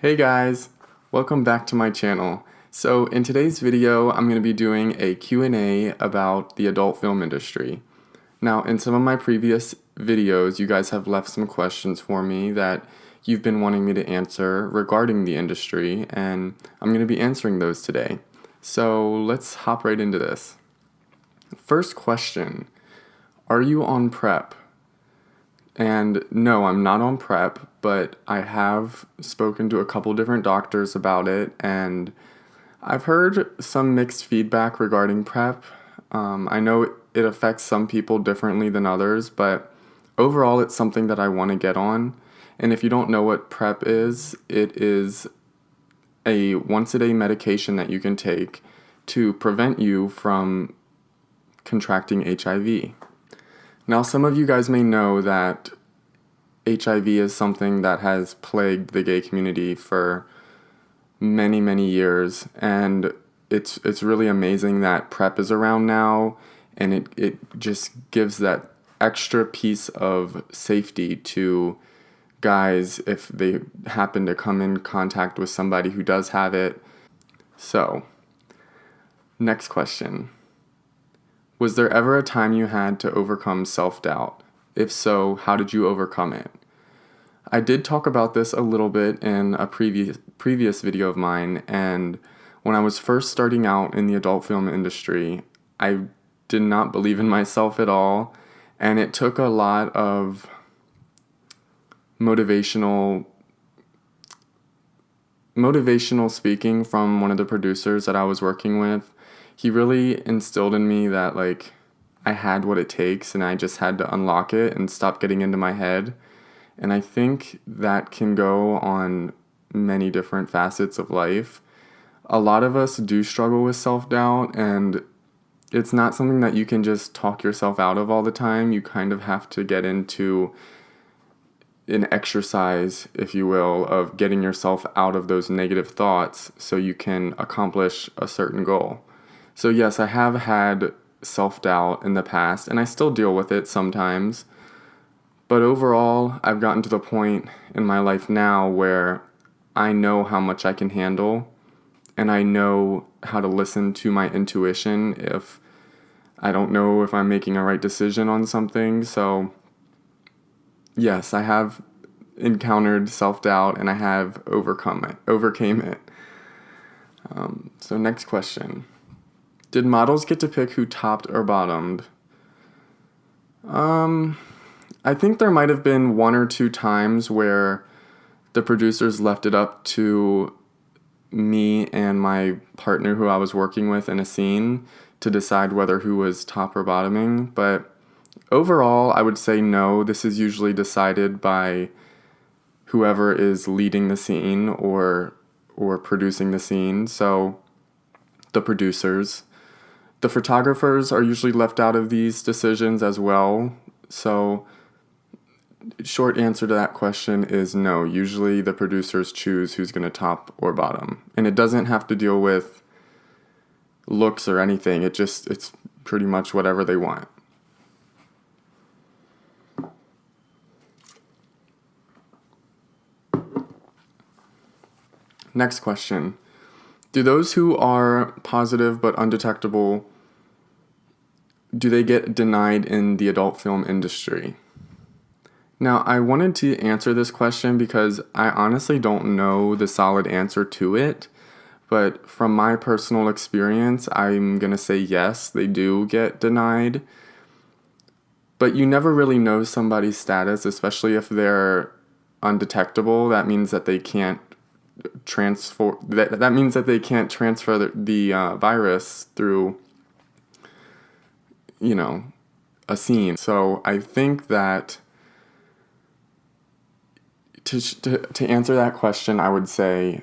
Hey guys, welcome back to my channel. So in today's video, I'm going to be doing a Q&A about the adult film industry. Now, in some of my previous videos, you guys have left some questions for me that you've been wanting me to answer regarding the industry, and I'm going to be answering those today. So let's hop right into this. First question, are you on PrEP? And no, I'm not on PrEP, but I have spoken to a couple different doctors about it, and I've heard some mixed feedback regarding PrEP. I know it affects some people differently than others, but overall, it's something that I want to get on. And if you don't know what PrEP is, it is a once-a-day medication that you can take to prevent you from contracting HIV. Now, some of you guys may know that HIV is something that has plagued the gay community for many, many years, and it's really amazing that PrEP is around now, and it just gives that extra piece of safety to guys if they happen to come in contact with somebody who does have it. So, next question. Was there ever a time you had to overcome self-doubt? If so, how did you overcome it? I did talk about this a little bit in a previous video of mine, and when I was first starting out in the adult film industry, I did not believe in myself at all, and it took a lot of motivational speaking from one of the producers that I was working with. He really instilled in me that I had what it takes and I just had to unlock it and stop getting into my head. And I think that can go on many different facets of life. A lot of us do struggle with self-doubt, and it's not something that you can just talk yourself out of all the time. You kind of have to get into an exercise, if you will, of getting yourself out of those negative thoughts so you can accomplish a certain goal. So yes, I have had self-doubt in the past, and I still deal with it sometimes. But overall, I've gotten to the point in my life now where I know how much I can handle, and I know how to listen to my intuition if I don't know if I'm making a right decision on something. So yes, I have encountered self-doubt and I have overcame it. So next question. Did models get to pick who topped or bottomed? I think there might have been one or two times where the producers left it up to me and my partner who I was working with in a scene to decide whether who was top or bottoming, but overall I would say no. This is usually decided by whoever is leading the scene or producing the scene, so the producers. The photographers are usually left out of these decisions as well, so short answer to that question is no. Usually the producers choose who's going to top or bottom. And it doesn't have to deal with looks or anything. It's pretty much whatever they want. Next question. Do those who are positive but undetectable, do they get denied in the adult film industry? Now, I wanted to answer this question because I honestly don't know the solid answer to it, but from my personal experience, I'm going to say yes, they do get denied. But you never really know somebody's status, especially if they're undetectable. That means that they can't transfer that means that they can't transfer the virus through a scene. So I think that to answer that question, I would say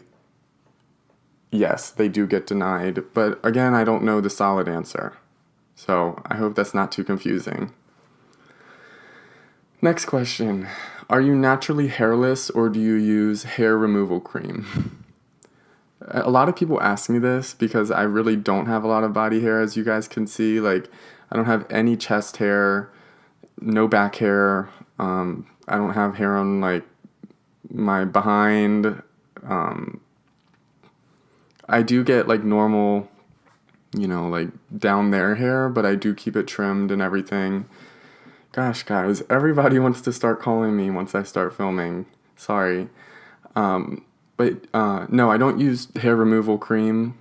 yes, they do get denied. But again, I don't know the solid answer. So I hope that's not too confusing. Next question. Are you naturally hairless or do you use hair removal cream? A lot of people ask me this because I really don't have a lot of body hair, as you guys can see. I don't have any chest hair, no back hair. I don't have hair on my behind. I do get like normal, like down there hair, but I do keep it trimmed and everything. Gosh, guys, everybody wants to start calling me once I start filming. Sorry. No, I don't use hair removal cream.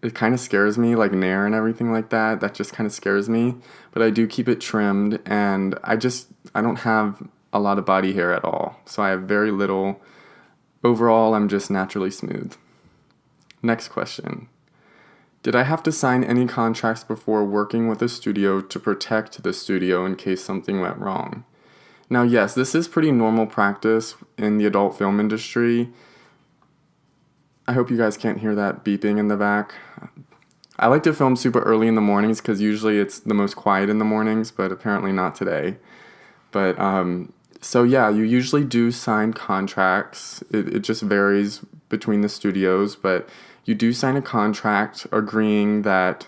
It kind of scares me, like Nair and everything like that. That just kind of scares me. But I do keep it trimmed, and I don't have a lot of body hair at all. So I have very little. Overall, I'm just naturally smooth. Next question. Did I have to sign any contracts before working with a studio to protect the studio in case something went wrong? Now, yes, this is pretty normal practice in the adult film industry. I hope you guys can't hear that beeping in the back. I like to film super early in the mornings because usually it's the most quiet in the mornings, but apparently not today. But, so yeah, you usually do sign contracts. It just varies between the studios, but you do sign a contract agreeing that,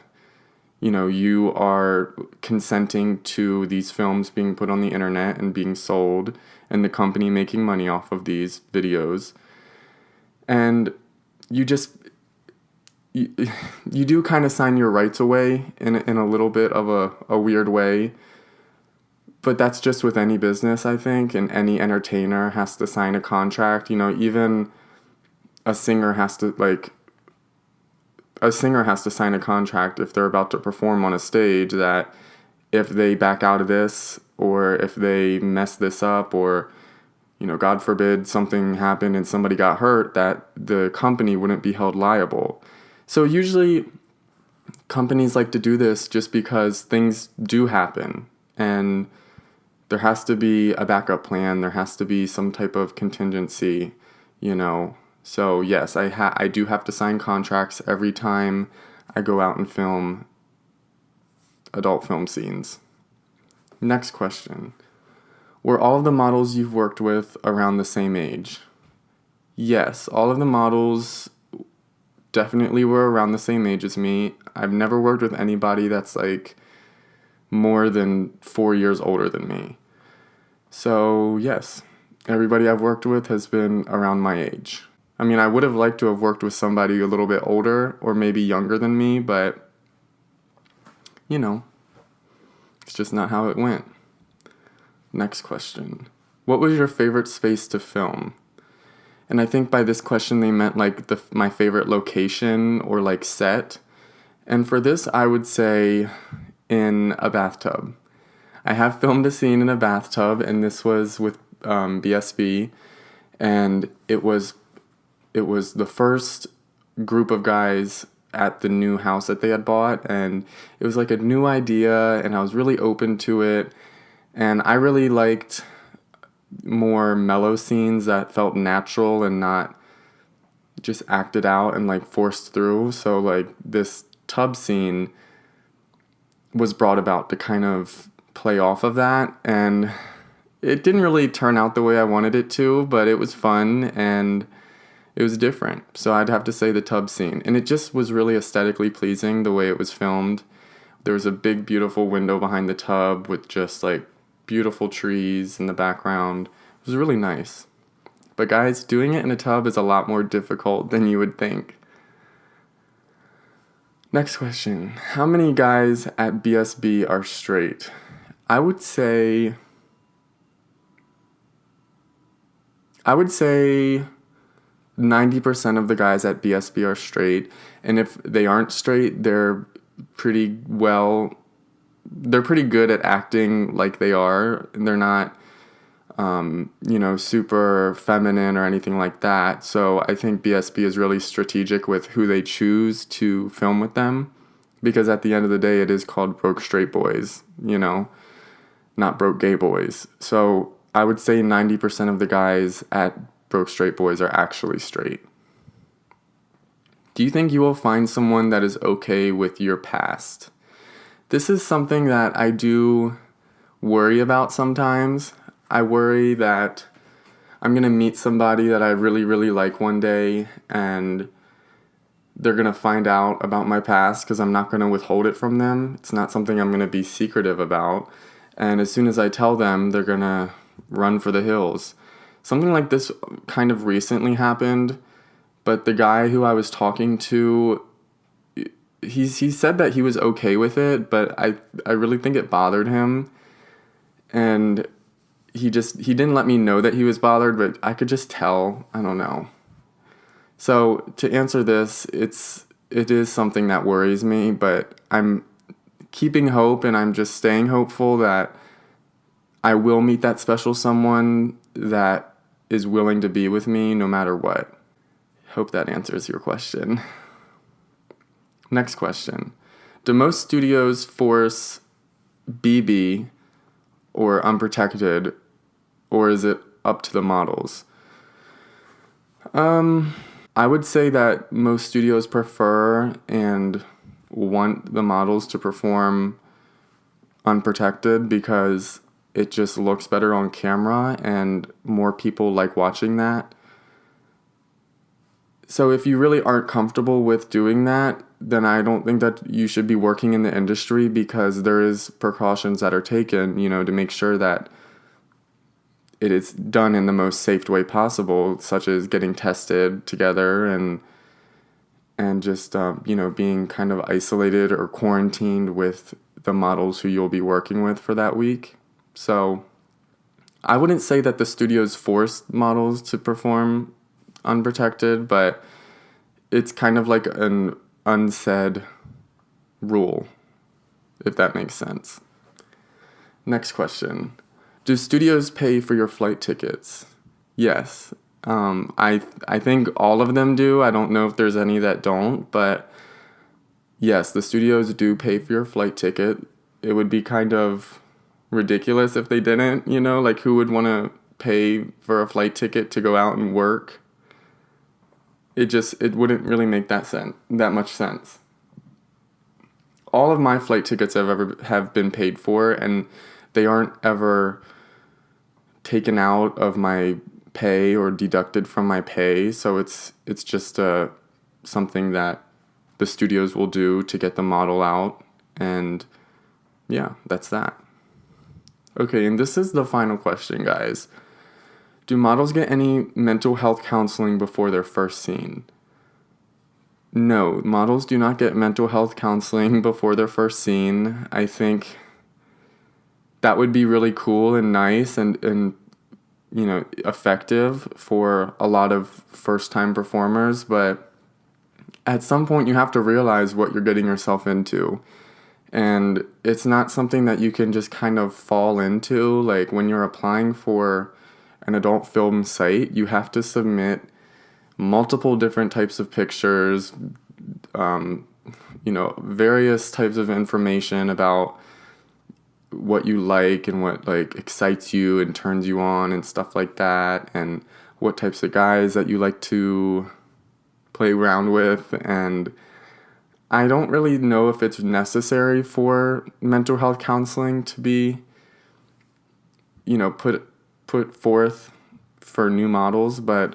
you are consenting to these films being put on the internet and being sold and the company making money off of these videos. And you do kind of sign your rights away in a little bit of a weird way. But that's just with any business, I think, and any entertainer has to sign a contract. Even a singer has to sign a contract if they're about to perform on a stage that if they back out of this or if they mess this up or, God forbid something happened and somebody got hurt, that the company wouldn't be held liable. So usually companies like to do this just because things do happen and there has to be a backup plan. There has to be some type of contingency, So yes, I do have to sign contracts every time I go out and film adult film scenes. Next question. Were all of the models you've worked with around the same age? Yes, all of the models definitely were around the same age as me. I've never worked with anybody that's like more than 4 years older than me. So yes, everybody I've worked with has been around my age. I mean, I would have liked to have worked with somebody a little bit older or maybe younger than me, but, it's just not how it went. Next question. What was your favorite space to film? And I think by this question they meant like my favorite location or like set. And for this, I would say in a bathtub. I have filmed a scene in a bathtub, and this was with BSB, and it was the first group of guys at the new house that they had bought, and it was like a new idea, and I was really open to it, and I really liked more mellow scenes that felt natural and not just acted out and like forced through. So like this tub scene was brought about to kind of play off of that, and it didn't really turn out the way I wanted it to, but it was fun and it was different. So I'd have to say the tub scene, and it just was really aesthetically pleasing the way it was filmed. There was a big beautiful window behind the tub with just like beautiful trees in the background. It was really nice. But guys, doing it in a tub is a lot more difficult than you would think. Next question. How many guys at BSB are straight? I would say 90% of the guys at BSB are straight, and if they aren't straight, they're pretty good at acting like they are, and they're not, super feminine or anything like that. So I think BSB is really strategic with who they choose to film with them, because at the end of the day, it is called Broke Straight Boys, not Broke Gay Boys. So I would say 90% of the guys at Broke Straight Boys are actually straight. Do you think you will find someone that is okay with your past? This is something that I do worry about sometimes. I worry that I'm going to meet somebody that I really, really like one day, and they're going to find out about my past because I'm not going to withhold it from them. It's not something I'm going to be secretive about. And as soon as I tell them, they're going to run for the hills. something like this kind of recently happened, but the guy who I was talking to, he said that he was okay with it, but I really think it bothered him, and he didn't let me know that he was bothered, but I could just tell. I don't know. So to answer this, it is something that worries me, but I'm keeping hope, and I'm just staying hopeful that I will meet that special someone that is willing to be with me no matter what. Hope that answers your question. Next question. Do most studios force BB or unprotected, or is it up to the models? I would say that most studios prefer and want the models to perform unprotected because it just looks better on camera and more people like watching that. So if you really aren't comfortable with doing that, then I don't think that you should be working in the industry, because there is precautions that are taken, to make sure that it is done in the most safe way possible, such as getting tested together and just, being kind of isolated or quarantined with the models who you'll be working with for that week. So I wouldn't say that the studios force models to perform unprotected, but it's kind of like an unsaid rule, if that makes sense. Next question. Do studios pay for your flight tickets? Yes. I think all of them do. I don't know if there's any that don't, but yes, the studios do pay for your flight ticket. It would be kind of ridiculous if they didn't, like who would want to pay for a flight ticket to go out and work? It wouldn't really make that much sense. All of my flight tickets have been paid for, and they aren't ever taken out of my pay or deducted from my pay. So it's just something that the studios will do to get the model out, and yeah, that's that. Okay, and this is the final question, guys. Do models get any mental health counseling before their first scene? No, models do not get mental health counseling before their first scene. I think that would be really cool and nice and effective for a lot of first-time performers, but at some point you have to realize what you're getting yourself into. And it's not something that you can just kind of fall into. Like when you're applying for an adult film site, you have to submit multiple different types of pictures, various types of information about what you like and what excites you and turns you on and stuff like that, and what types of guys that you like to play around with. And I don't really know if it's necessary for mental health counseling to be put forth for new models, but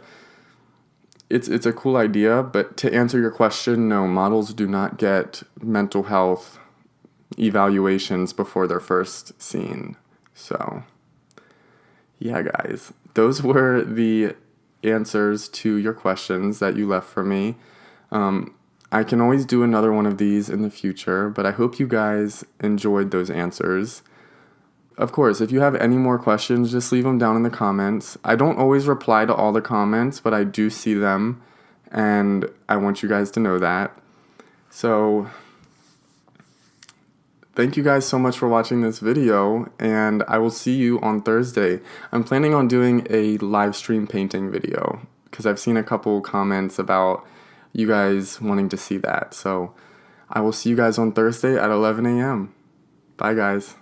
it's a cool idea. But to answer your question, no, models do not get mental health evaluations before their first scene. So yeah, guys, those were the answers to your questions that you left for me. I can always do another one of these in the future, but I hope you guys enjoyed those answers. Of course, if you have any more questions, just leave them down in the comments. I don't always reply to all the comments, but I do see them, and I want you guys to know that. So thank you guys so much for watching this video, and I will see you on Thursday. I'm planning on doing a live stream painting video because I've seen a couple comments about you guys wanting to see that. So I will see you guys on Thursday at 11 a.m. Bye, guys.